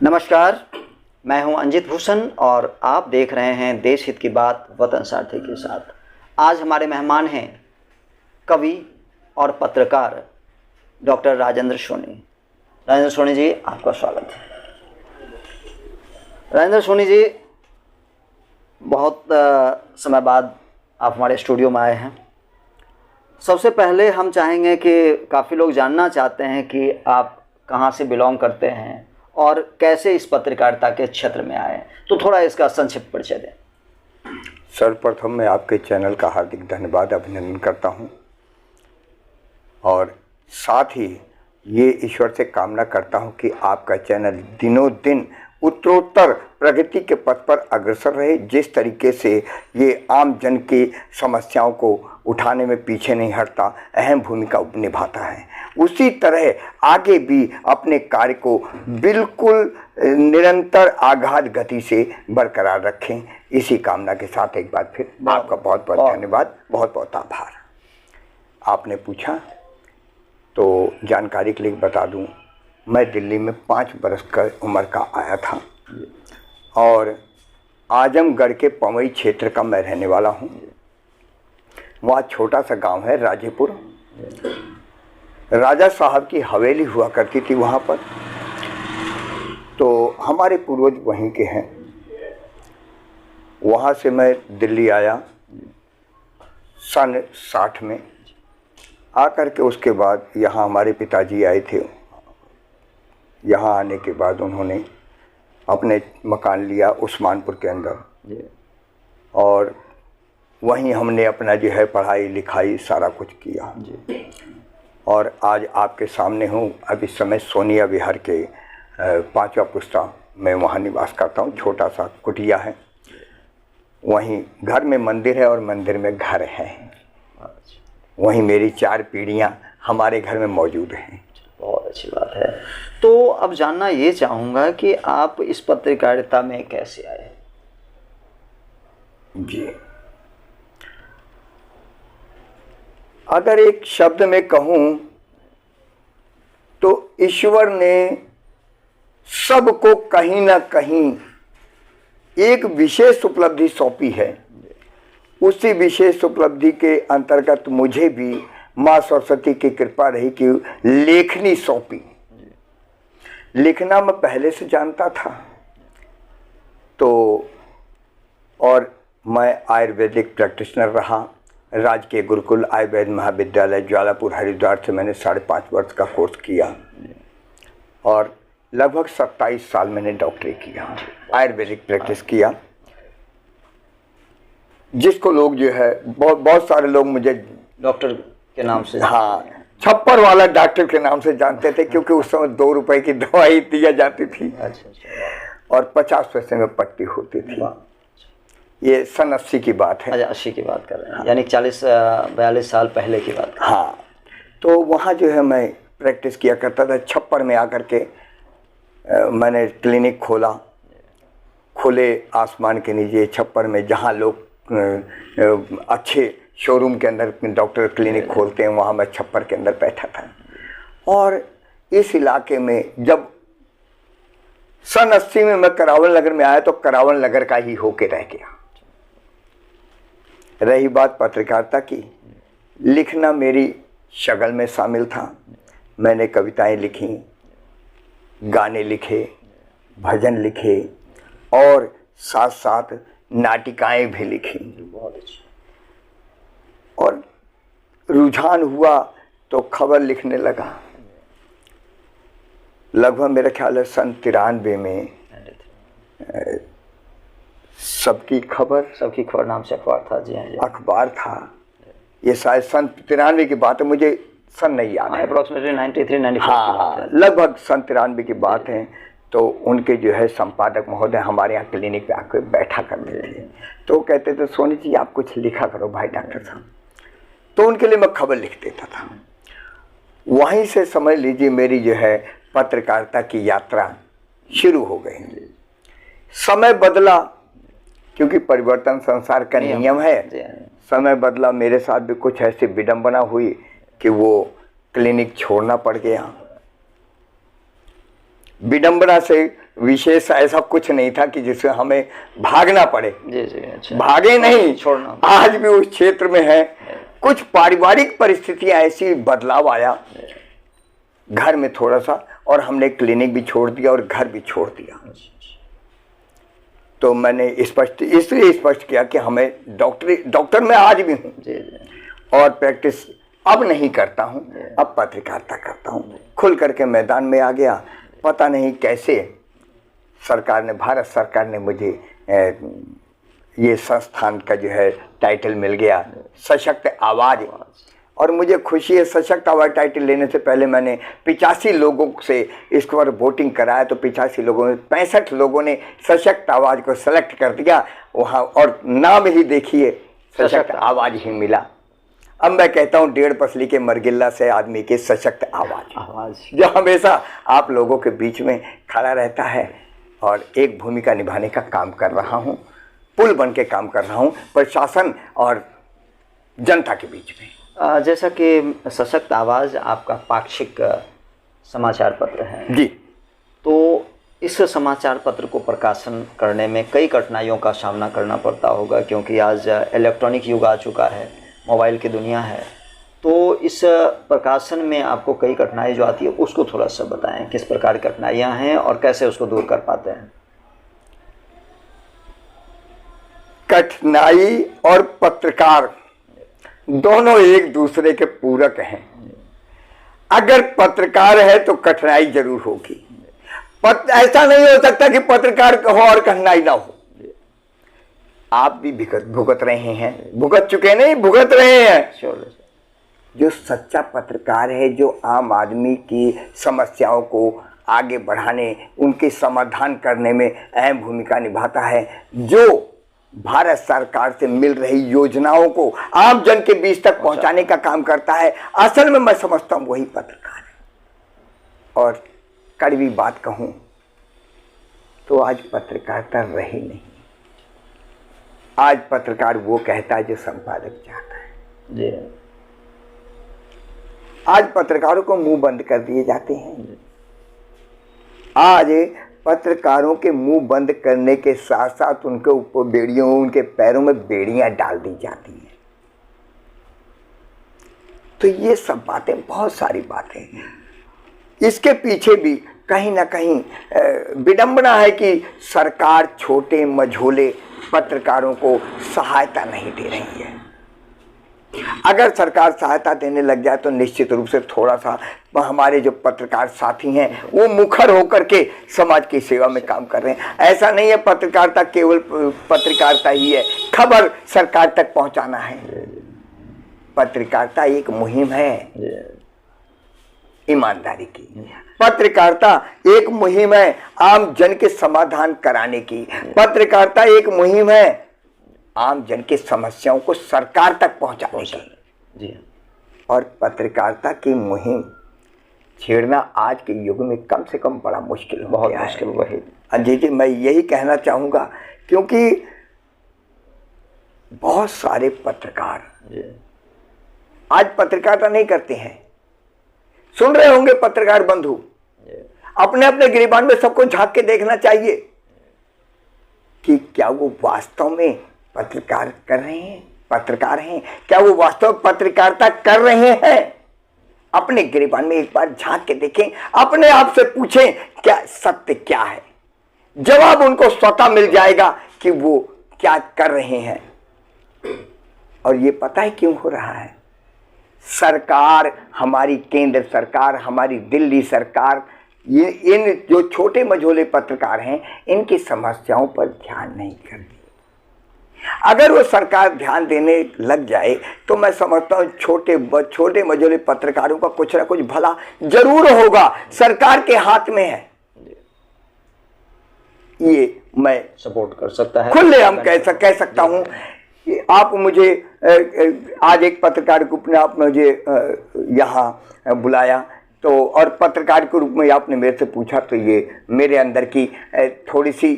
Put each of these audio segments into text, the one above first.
नमस्कार, मैं हूं अंजित भूषण और आप देख रहे हैं देश हित की बात वतन सारथी के साथ। आज हमारे मेहमान हैं कवि और पत्रकार डॉक्टर राजेंद्र सोनी। राजेंद्र सोनी जी, आपका स्वागत है। राजेंद्र सोनी जी, बहुत समय बाद आप हमारे स्टूडियो में आए हैं। सबसे पहले हम चाहेंगे कि काफ़ी लोग जानना चाहते हैं कि आप कहाँ से बिलोंग करते हैं और कैसे इस पत्रकारिता के क्षेत्र में आए, तो थोड़ा इसका संक्षिप्त परिचय दें। सर्वप्रथम मैं आपके चैनल का हार्दिक धन्यवाद अभिनंदन करता हूं और साथ ही ये ईश्वर से कामना करता हूं कि आपका चैनल दिनों दिन उत्तरोत्तर प्रगति के पथ पर अग्रसर रहे। जिस तरीके से ये आम जन की समस्याओं को उठाने में पीछे नहीं हटता, अहम भूमिका निभाता है, उसी तरह आगे भी अपने कार्य को बिल्कुल निरंतर आगाध गति से बरकरार रखें। इसी कामना के साथ एक बार फिर आपका बहुत बहुत धन्यवाद, बहुत बहुत आभार। आपने पूछा तो जानकारी के लिए बता दूं, मैं दिल्ली में 5 बरस का उम्र का आया था और आजमगढ़ के पवई क्षेत्र का मैं रहने वाला हूं। वहाँ छोटा सा गांव है राजेपुर। राजा साहब की हवेली हुआ करती थी वहाँ पर, तो हमारे पूर्वज वहीं के हैं। वहाँ से मैं दिल्ली आया सन 60 में। आकर के उसके बाद यहाँ हमारे पिताजी आए थे। यहाँ आने के बाद उन्होंने अपने मकान लिया उस्मानपुर के अंदर और वहीं हमने अपना जो है पढ़ाई लिखाई सारा कुछ किया और आज आपके सामने हूँ। अब इस समय सोनिया विहार के 5वां पुस्ता में वहाँ निवास करता हूँ। छोटा सा कुटिया है, वहीं घर में मंदिर है और मंदिर में घर है। वहीं मेरी 4 पीढ़ियाँ हमारे घर में मौजूद हैं। बहुत अच्छी बात है। तो अब जानना ये चाहूँगा कि आप इस पत्रकारिता में कैसे आए? जी, अगर एक शब्द में कहूँ तो ईश्वर ने सबको कहीं ना कहीं एक विशेष उपलब्धि सौंपी है। उसी विशेष उपलब्धि के अंतर्गत मुझे भी माँ सरस्वती की कृपा रही कि लेखनी सौंपी। लिखना मैं पहले से जानता था, तो और मैं आयुर्वेदिक प्रैक्टिशनर रहा। राजकीय गुरुकुल आयुर्वेद महाविद्यालय ज्वालापुर हरिद्वार से मैंने 5.5 वर्ष का कोर्स किया और लगभग 27 साल मैंने डॉक्टरी किया, आयुर्वेदिक प्रैक्टिस किया, जिसको लोग जो है बहुत सारे लोग मुझे डॉक्टर के नाम से, हाँ, छप्पर वाला डॉक्टर के नाम से जानते थे, क्योंकि उस समय 2 रुपए की दवाई दी जाती थी। अच्छा। और 50 पैसे में पट्टी होती थी। ये सन 80 की बात है। अच्छा, 80 की बात कर रहे हैं। हाँ। यानी 40-42 साल पहले की बात। हाँ, तो वहाँ जो है मैं प्रैक्टिस किया करता था। छप्पर में आकर के मैंने क्लिनिक खोला, खुले आसमान के नीचे छप्पर में, जहाँ लोग अच्छे शोरूम के अंदर डॉक्टर क्लिनिक खोलते हैं, वहाँ मैं छप्पर के अंदर बैठा था। और इस इलाके में जब सन 80 में मैं करावल नगर में आया तो करावल नगर का ही होके रह गया। रही बात पत्रकारिता की, लिखना मेरी शगल में शामिल था। मैंने कविताएं लिखी, गाने लिखे, भजन लिखे और साथ साथ नाटिकाएं भी लिखी। बहुत अच्छी। और रुझान हुआ तो खबर लिखने लगा। लगभग मेरा ख्याल है सन 93 में सबकी खबर नाम से अखबार था। जी हाँ, अखबार था। ये शायद सन 93 की बात है, मुझे सन नहीं याद है। अप्रोक्सीमेटली 93-94। हाँ, लगभग सन 93 की बात है। तो उनके जो है संपादक महोदय हमारे यहाँ क्लिनिक पे आकर बैठा करते थे। तो कहते थे, सोनी जी आप कुछ लिखा करो भाई डॉक्टर साहब। तो उनके लिए मैं खबर लिख देता था। वहीं से समझ लीजिए मेरी जो है पत्रकारिता की यात्रा शुरू हो गई। समय बदला, क्योंकि परिवर्तन संसार का नियम है। समय बदला, मेरे साथ भी कुछ ऐसी विडंबना हुई कि वो क्लिनिक छोड़ना पड़ गया। विडंबना से विशेष ऐसा कुछ नहीं था कि जिससे हमें भागना पड़े। जी जी, अच्छा। भागे नहीं, छोड़ना। आज भी उस क्षेत्र में है। कुछ पारिवारिक परिस्थितियां ऐसी बदलाव आया घर में थोड़ा सा, और हमने क्लिनिक भी छोड़ दिया और घर भी छोड़ दिया। तो मैंने इसलिए स्पष्ट किया कि हमें डॉक्टर मैं आज भी हूँ और प्रैक्टिस अब नहीं करता हूँ, अब पत्रकारिता करता हूँ। खुल करके मैदान में आ गया। पता नहीं कैसे भारत सरकार ने मुझे ये संस्थान का जो है टाइटल मिल गया, सशक्त आवाज। और मुझे खुशी है, सशक्त आवाज टाइटल लेने से पहले मैंने 85 लोगों से इस पर वोटिंग कराया, तो 85 लोगों में 65 लोगों ने सशक्त आवाज को सेलेक्ट कर दिया वहाँ, और नाम ही देखिए सशक्त आवाज ही मिला। अब मैं कहता हूँ 1.5 पसली के मरगिल्ला से आदमी की सशक्त आवाज जो हमेशा आप लोगों के बीच में खड़ा रहता है, और एक भूमिका निभाने का काम कर रहा हूँ, पुल बन के काम कर रहा हूँ प्रशासन और जनता के बीच में। जैसा कि सशक्त आवाज़ आपका पाक्षिक समाचार पत्र है जी, तो इस समाचार पत्र को प्रकाशन करने में कई कठिनाइयों का सामना करना पड़ता होगा, क्योंकि आज इलेक्ट्रॉनिक युग आ चुका है, मोबाइल की दुनिया है। तो इस प्रकाशन में आपको कई कठिनाई जो आती है उसको थोड़ा सा बताएं, किस प्रकार की कठिनाइयाँ हैं और कैसे उसको दूर कर पाते हैं। कठिनाई और पत्रकार दोनों एक दूसरे के पूरक हैं। अगर पत्रकार है तो कठिनाई जरूर होगी। ऐसा नहीं हो सकता कि पत्रकार हो और कठिनाई ना हो। आप भी भुगत रहे हैं, भुगत चुके नहीं, भुगत रहे हैं। जो सच्चा पत्रकार है, जो आम आदमी की समस्याओं को आगे बढ़ाने, उनके समाधान करने में अहम भूमिका निभाता है, जो भारत सरकार से मिल रही योजनाओं को आम जन के बीच तक पहुंचाने का काम करता है, असल में मैं समझता हूं वही पत्रकार है। और कड़वी बात कहूं तो आज पत्रकारिता रही नहीं। आज पत्रकार वो कहता है जो संपादक चाहता है जी। आज पत्रकारों को मुंह बंद कर दिए जाते हैं। आज पत्रकारों के मुंह बंद करने के साथ साथ उनके ऊपर बेड़ियों, उनके पैरों में बेड़ियां डाल दी जाती हैं। तो ये सब बातें, बहुत सारी बातें हैं। इसके पीछे भी कहीं ना कहीं विडंबना है कि सरकार छोटे मझोले पत्रकारों को सहायता नहीं दे रही है। अगर सरकार सहायता देने लग जाए तो निश्चित रूप से थोड़ा सा हमारे जो पत्रकार साथी हैं वो मुखर होकर के समाज की सेवा में काम कर रहे हैं। ऐसा नहीं है पत्रकारिता केवल पत्रकारिता ही है, खबर सरकार तक पहुंचाना है। पत्रकारिता एक मुहिम है ईमानदारी की। पत्रकारिता एक मुहिम है आम जन के समाधान कराने की। पत्रकारिता एक मुहिम है आम जन की समस्याओं को सरकार तक पहुंचाने की। जी। और पत्रकारिता की मुहिम छेड़ना आज के युग में कम से कम बड़ा मुश्किल हो बहुत गया है। मुश्किल वही। अजय जी, मैं यही कहना चाहूँगा, क्योंकि बहुत सारे पत्रकार आज पत्रकारिता नहीं करते हैं। सुन रहे होंगे पत्रकार बंधु, अपने अपने गिरिबान में सबको झांक के देखना चाहिए कि क्या वो वास्तव में पत्रकार कर रहे हैं, पत्रकार हैं, क्या वो वास्तव में पत्रकारिता कर रहे हैं। अपने गिरिबान में एक बार झांक के देखें, अपने आप से पूछें क्या सत्य क्या है। जवाब उनको स्वतः मिल जाएगा कि वो क्या कर रहे हैं। और ये पता है क्यों हो रहा है? सरकार, हमारी केंद्र सरकार, हमारी दिल्ली सरकार, ये इन जो छोटे मझोले पत्रकार हैं इनकी समस्याओं पर ध्यान नहीं कर रही। अगर वो सरकार ध्यान देने लग जाए तो मैं समझता हूँ छोटे मझोले पत्रकारों का कुछ ना कुछ भला जरूर होगा। सरकार के हाथ में है, ये मैं सपोर्ट कर सकता है, खुले हम कह सकता हूँ। आप मुझे आज एक पत्रकार के रूप में आप मुझे यहाँ बुलाया, तो और पत्रकार के रूप में आपने मेरे से पूछा, तो ये मेरे अंदर की थोड़ी सी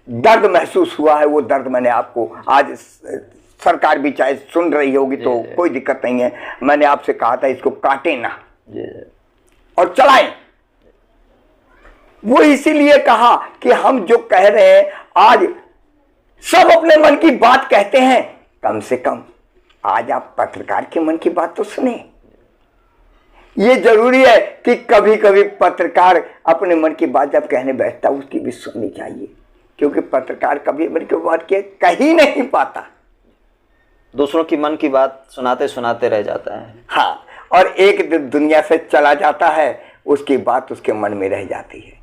दर्द महसूस हुआ है। वो दर्द मैंने आपको आज, सरकार भी चाहे सुन रही होगी तो कोई दिक्कत नहीं है, मैंने आपसे कहा था इसको काटे ना और चलाएं। वो इसीलिए कहा कि हम जो कह रहे हैं आज सब अपने मन की बात कहते हैं, कम से कम आज आप पत्रकार के मन की बात तो सुने। ये जरूरी है कि कभी कभी पत्रकार अपने मन की बात जब कहने बैठता है उसकी भी सुननी चाहिए, क्योंकि पत्रकार कभी मन की बात कह ही नहीं पाता, दूसरों की मन की बात सुनाते सुनाते रह जाता है। हाँ, और एक दिन दुनिया से चला जाता है, उसकी बात उसके मन में रह जाती है।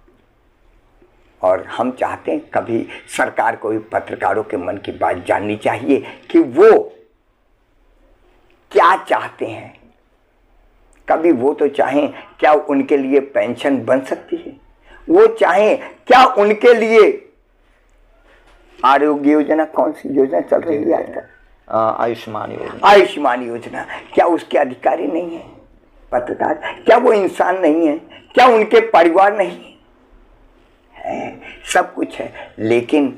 और हम चाहते हैं कभी सरकार को भी पत्रकारों के मन की बात जाननी चाहिए कि वो क्या चाहते हैं। कभी वो तो चाहें क्या उनके लिए पेंशन बन सकती है, वो चाहें क्या उनके लिए आरोग्य योजना, कौन सी योजना चल रही है आजकल, आयुष्मान योजना, आयुष्मान योजना, क्या उसके अधिकारी नहीं है पत्रकार? क्या वो इंसान नहीं है? क्या उनके परिवार नहीं है? सब कुछ है, लेकिन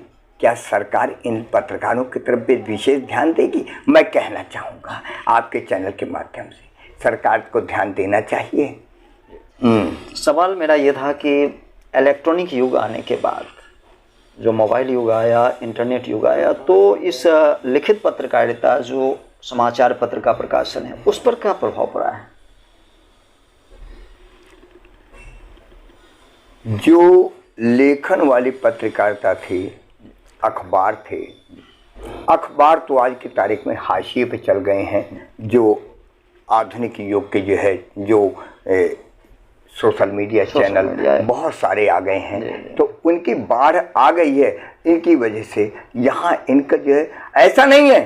क्या सरकार इन पत्रकारों की तरफ भी विशेष ध्यान देगी? मैं कहना चाहूँगा आपके चैनल के माध्यम से सरकार को ध्यान देना चाहिए। सवाल मेरा ये था कि इलेक्ट्रॉनिक युग आने के बाद, जो मोबाइल युग आया, इंटरनेट युग आया, तो इस लिखित पत्रकारिता जो समाचार पत्र का प्रकाशन है उस पर क्या प्रभाव पड़ा है? जो लेखन वाली पत्रकारिता थी, अखबार थे, अखबार तो आज की तारीख में हाशिए पे चल गए हैं। जो आधुनिक युग के जो है सोशल मीडिया चैनल बहुत सारे आ गए हैं, तो उनकी बाढ़ आ गई है। इनकी वजह से यहाँ इनका जो है ऐसा नहीं है,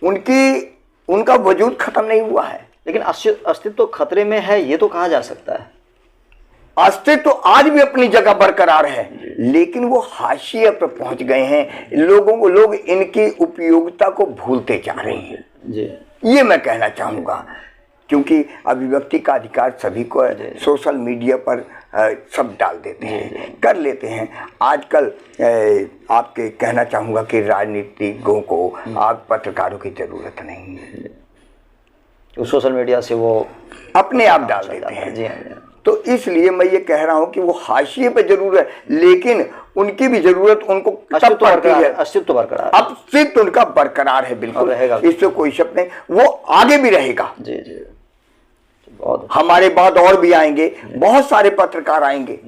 उनका वजूद खत्म नहीं हुआ है, लेकिन अस्तित्व तो खतरे में है, ये तो कहा जा सकता है। अस्तित्व तो आज भी अपनी जगह बरकरार है, लेकिन वो हाशिए पर पहुंच गए हैं। लोग इनकी उपयोगिता को भूलते जा रहे हैं जी। ये मैं कहना चाहूँगा, क्योंकि अभिव्यक्ति का अधिकार सभी को है। सोशल मीडिया पर सब डाल देते हैं, कर लेते हैं। आजकल आपके कहना चाहूँगा कि राजनीतिज्ञों को आप पत्रकारों की ज़रूरत नहीं है, सोशल मीडिया से वो अपने आप डाल देते हैं जी। हाँ, तो इसलिए मैं ये कह रहा हूँ कि वो हाशिए पे जरूर है, लेकिन उनकी भी जरूरत उनको तब पड़ती है। अस्तित्व बरकरार, अस्तित्व उनका बरकरार है, बिल्कुल इससे कोई शक नहीं। वो आगे भी रहेगा जी जी। बहुत हमारे बाद और भी आएंगे, बहुत सारे पत्रकार आएंगे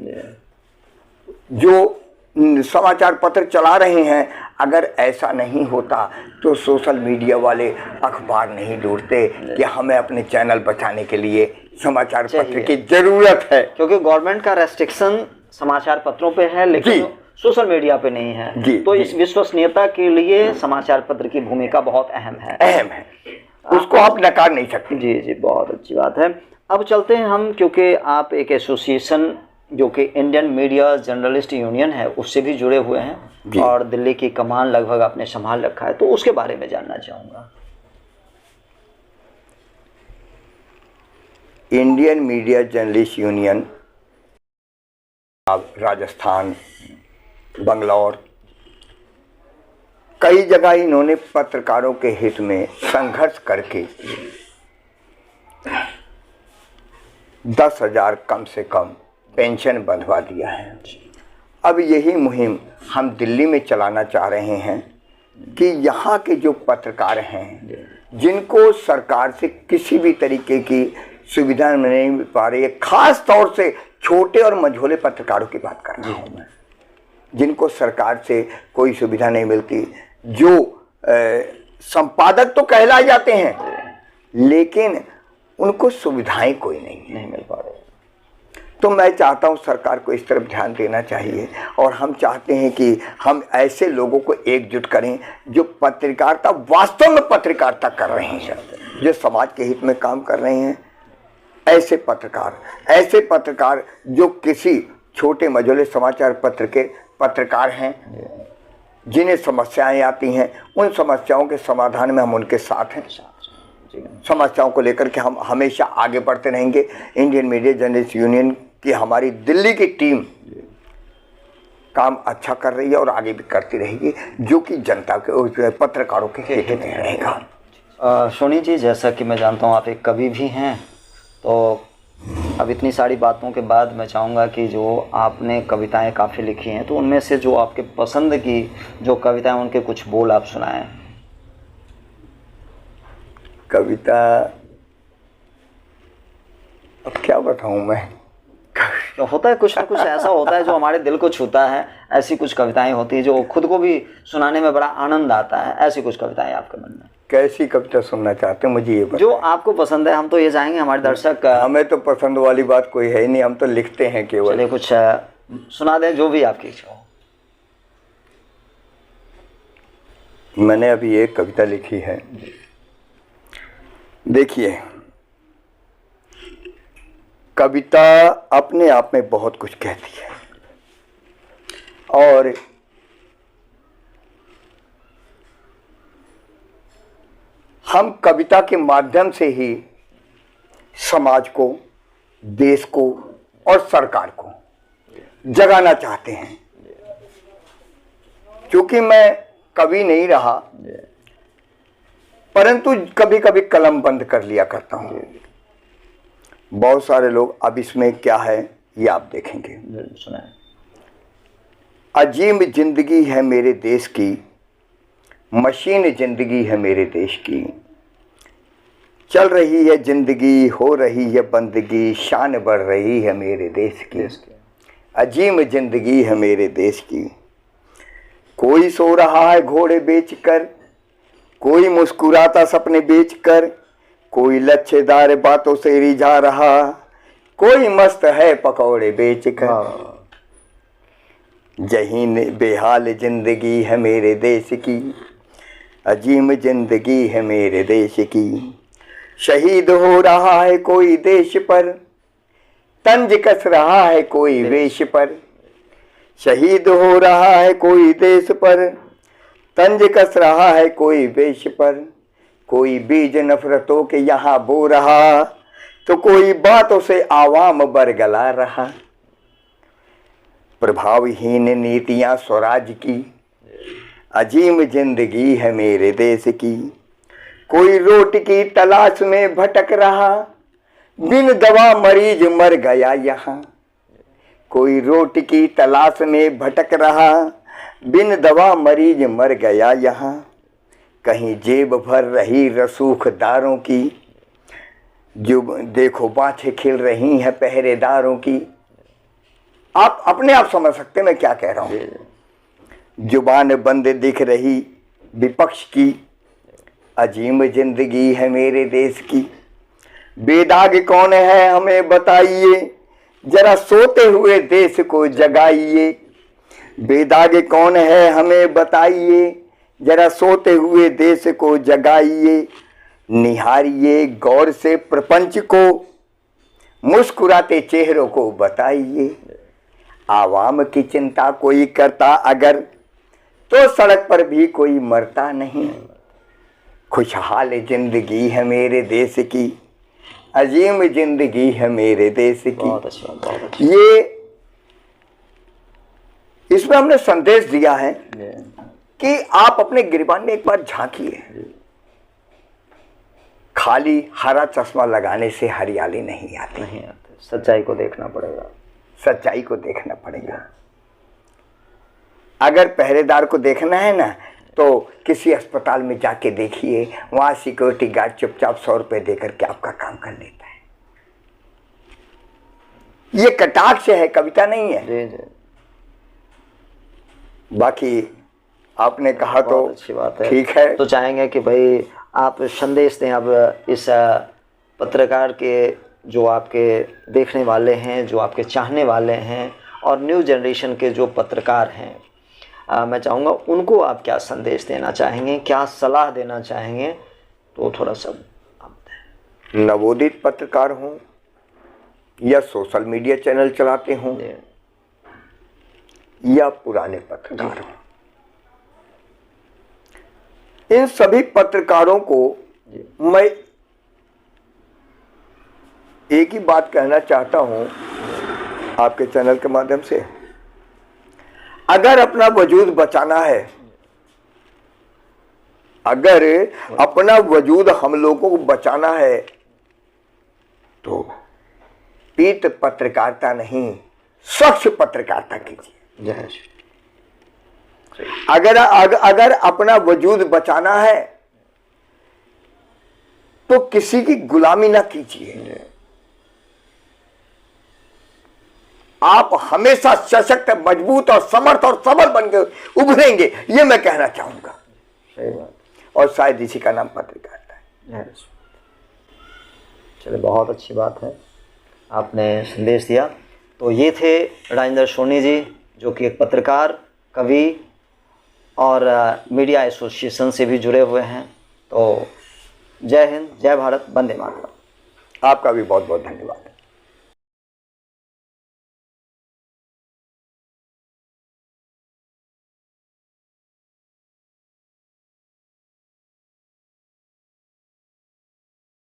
जो समाचार पत्र चला रहे हैं। अगर ऐसा नहीं होता तो सोशल मीडिया वाले अखबार नहीं ढूंढते कि हमें अपने चैनल बचाने के लिए समाचार पत्र की जरूरत है, क्योंकि गवर्नमेंट का रेस्ट्रिक्शन समाचार पत्रों पे है, लेकिन सोशल मीडिया पे नहीं है। तो इस विश्वसनीयता के लिए समाचार पत्र की भूमिका बहुत अहम है, उसको आप नकार नहीं सकते। जी जी, बहुत अच्छी बात है। अब चलते हैं हम, क्योंकि आप एक एसोसिएशन जो कि इंडियन मीडिया जर्नलिस्ट यूनियन है उससे भी जुड़े हुए हैं और दिल्ली की कमान लगभग आपने संभाल रखा है, तो उसके बारे में जानना चाहूँगा। Indian media journalist union Rajasthan, Bangalore, कई जगह इन्होंने पत्रकारों के हित में संघर्ष करके 10,000 कम से कम पेंशन बंधवा दिया है। अब यही मुहिम हम दिल्ली में चलाना चाह रहे हैं कि यहाँ के जो पत्रकार हैं जिनको सरकार से किसी भी तरीके की सुविधा नहीं मिल पा रही है, खास तौर से छोटे और मझोले पत्रकारों की बात कर रहा हूँ मैं, जिनको सरकार से कोई सुविधा नहीं मिलती, जो संपादक तो कहलाए जाते हैं लेकिन उनको सुविधाएं कोई नहीं मिल पा रही। तो मैं चाहता हूं सरकार को इस तरफ ध्यान देना चाहिए, और हम चाहते हैं कि हम ऐसे लोगों को एकजुट करें जो पत्रकारिता, वास्तव में पत्रकारिता कर रहे हैं, जो समाज के हित में काम कर रहे हैं। ऐसे पत्रकार जो किसी छोटे मझोले समाचार पत्र के पत्रकार हैं, जिन्हें समस्याएं आती हैं, उन समस्याओं के समाधान में हम उनके साथ हैं। समस्याओं को लेकर के हम हमेशा आगे बढ़ते रहेंगे। इंडियन मीडिया जर्नलिस्ट यूनियन की हमारी दिल्ली की टीम काम अच्छा कर रही है और आगे भी करती रहेगी, जो कि जनता के, पत्रकारों के हित में रहेगा। सोनी जी, जैसा कि मैं जानता हूँ आप एक कवि भी हैं, तो अब इतनी सारी बातों के बाद मैं चाहूँगा कि जो आपने कविताएं काफ़ी लिखी हैं, तो उनमें से जो आपके पसंद की जो कविताएं, उनके कुछ बोल आप सुनाएं। कविता अब क्या बताऊं मैं। तो होता है कुछ ना कुछ ऐसा होता है जो हमारे दिल को छूता है, ऐसी कुछ कविताएं होती हैं जो खुद को भी सुनाने में बड़ा आनंद आता है। ऐसी कुछ कविताएं आपके मन में? कैसी कविता सुनना चाहते हैं मुझे ये बताएं। जो आपको पसंद है। हम तो ये चाहेंगे हमारे दर्शक, हमें तो पसंद वाली बात कोई है ही नहीं, हम तो लिखते हैं केवल। चलिए कुछ सुना दें, जो भी आपकी इच्छा हो। मैंने अभी एक कविता लिखी है, देखिए। कविता अपने आप में बहुत कुछ कहती है और हम कविता के माध्यम से ही समाज को, देश को और सरकार को जगाना चाहते हैं। क्योंकि मैं कवि नहीं रहा, परंतु कभी कभी कलम बंद कर लिया करता हूं। बहुत सारे लोग, अब इसमें क्या है ये आप देखेंगे। अजीब जिंदगी है मेरे देश की, मशीन जिंदगी है मेरे देश की। चल रही है जिंदगी, हो रही है बंदगी, शान बढ़ रही है मेरे देश की। अजीब जिंदगी है मेरे देश की। कोई सो रहा है घोड़े बेचकर, कोई मुस्कुराता सपने बेचकर, कोई लच्छेदार बातों से रिझा रहा, कोई मस्त है पकौड़े बेचकर। जहीन बेहाल जिंदगी है मेरे देश की, अजीम जिंदगी है मेरे देश की। शहीद हो रहा है कोई देश पर, तंज कस रहा है कोई वेश पर। शहीद हो रहा है कोई देश पर, तंज कस रहा है कोई वेश पर। कोई बीज नफरतों के यहाँ बो रहा, तो कोई बातों से आवाम बरगला रहा। प्रभावहीन नीतियां स्वराज की, अजीम जिंदगी है मेरे देश की। कोई रोटी की तलाश में भटक रहा, बिन दवा मरीज मर गया यहाँ। कोई रोटी की तलाश में भटक रहा, बिन दवा मरीज मर गया यहाँ। कहीं जेब भर रही रसूखदारों की, जो देखो बाछें खिल रही हैं पहरेदारों की। आप अपने आप समझ सकते हैं मैं क्या कह रहा हूं। जुबान बंद दिख रही विपक्ष की, अजीम जिंदगी है मेरे देश की। बेदाग कौन है हमें बताइए, जरा सोते हुए देश को जगाइए। बेदाग कौन है हमें बताइए, जरा सोते हुए देश को जगाइए। निहारिए गौर से प्रपंच को, मुस्कुराते चेहरों को बताइए। आवाम की चिंता कोई करता अगर, तो सड़क पर भी कोई मरता नहीं। खुशहाल जिंदगी है मेरे देश की, अजीम जिंदगी है मेरे देश की। बहुत अच्छा, बहुत अच्छा। ये इसमें हमने संदेश दिया है कि आप अपने गिरबान में एक बार झांकिए। खाली हरा चश्मा लगाने से हरियाली नहीं आती। सच्चाई को देखना पड़ेगा, सच्चाई को देखना पड़ेगा। अगर पहरेदार को देखना है ना, तो किसी अस्पताल में जाके देखिए, वहां सिक्योरिटी गार्ड चुपचाप 100 रुपए देकर के आपका काम कर लेता है। ये कटाक्ष है, कविता नहीं है। जी जी। बाकी आपने कहा तो अच्छी बात है, ठीक है। तो चाहेंगे कि भाई आप संदेश दें अब इस पत्रकार के, जो आपके देखने वाले हैं, जो आपके चाहने वाले हैं, और न्यू जनरेशन के जो पत्रकार हैं, मैं चाहूँगा उनको आप क्या संदेश देना चाहेंगे, क्या सलाह देना चाहेंगे, तो थोड़ा सा आप बताएं। नवोदित पत्रकार हों या सोशल मीडिया चैनल चलाते हों या पुराने पत्रकार हों, इन सभी पत्रकारों को मैं एक ही बात कहना चाहता हूं आपके चैनल के माध्यम से। अगर अपना वजूद बचाना है, अगर अपना वजूद हम लोगों को बचाना है, तो पीत पत्रकारिता नहीं, स्वच्छ पत्रकारिता कीजिए। जय। अगर अपना वजूद बचाना है तो किसी की गुलामी ना कीजिए। आप हमेशा सशक्त, मजबूत और समर्थ और सबल बन के उभरेंगे, ये मैं कहना चाहूंगा। सही बात। और शायद इसी का नाम पत्रकारिता है। चलिए, बहुत अच्छी बात है, आपने संदेश दिया। तो ये थे राजेंद्र सोनी जी, जो कि एक पत्रकार, कवि और मीडिया एसोसिएशन से भी जुड़े हुए हैं। तो जय हिंद, जय भारत, वंदे मातरम। आपका भी बहुत बहुत धन्यवाद।